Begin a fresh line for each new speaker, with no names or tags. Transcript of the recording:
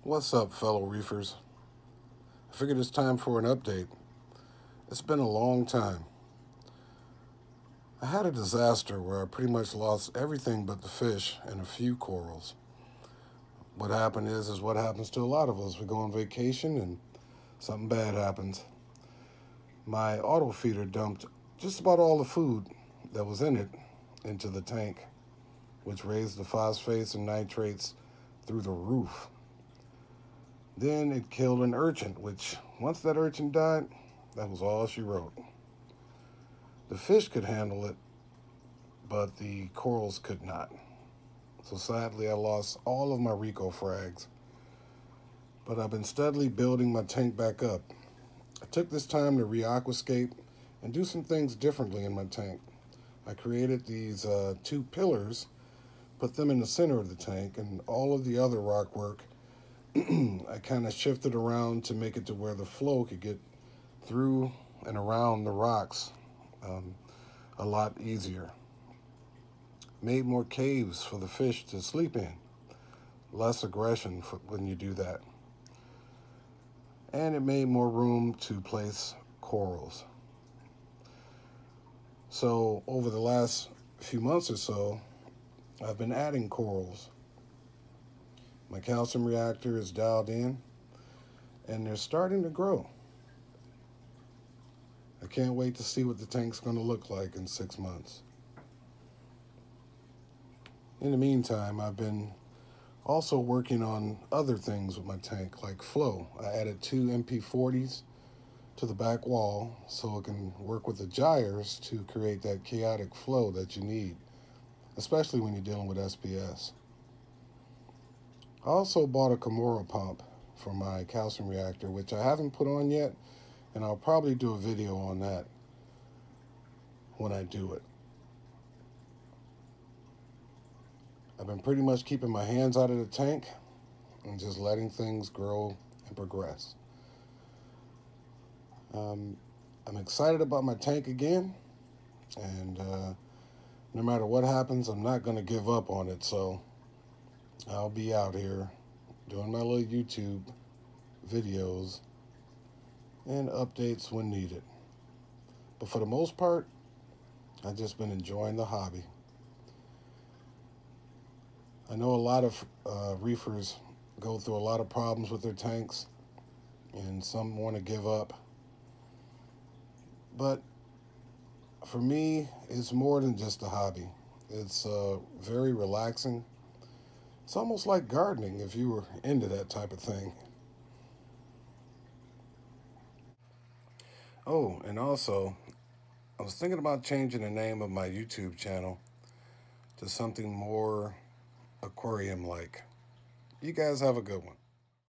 What's up, fellow reefers? I figured it's time for an update. It's been a long time. I had a disaster where I pretty much lost everything but the fish and a few corals. What happened is what happens to a lot of us. We go on vacation and something bad happens. My auto feeder dumped just about all the food that was in it into the tank, which raised the phosphates and nitrates through the roof. Then it killed an urchin, which, once that urchin died, that was all she wrote. The fish could handle it, but the corals could not. So sadly, I lost all of my Rico frags. But I've been steadily building my tank back up. I took this time to re-aquascape and do some things differently in my tank. I created these two pillars, put them in the center of the tank, and all of the other rock work I kind of shifted around to make it to where the flow could get through and around the rocks a lot easier. Made more caves for the fish to sleep in. Less aggression when you do that. And it made more room to place corals. So over the last few months or so, I've been adding corals. My calcium reactor is dialed in, and they're starting to grow. I can't wait to see what the tank's going to look like in 6 months. In the meantime, I've been also working on other things with my tank, like flow. I added 2 MP40s to the back wall so it can work with the gyres to create that chaotic flow that you need, especially when you're dealing with SPS. I also bought a Komura pump for my calcium reactor, which I haven't put on yet, and I'll probably do a video on that when I do it. I've been pretty much keeping my hands out of the tank and just letting things grow and progress. I'm excited about my tank again, and no matter what happens, I'm not going to give up on it, so I'll be out here doing my little YouTube videos and updates when needed. But for the most part, I've just been enjoying the hobby. I know a lot of reefers go through a lot of problems with their tanks, and some want to give up. But for me, it's more than just a hobby. It's very relaxing. It's almost like gardening if you were into that type of thing. Oh, and also, I was thinking about changing the name of my YouTube channel to something more aquarium-like. You guys have a good one.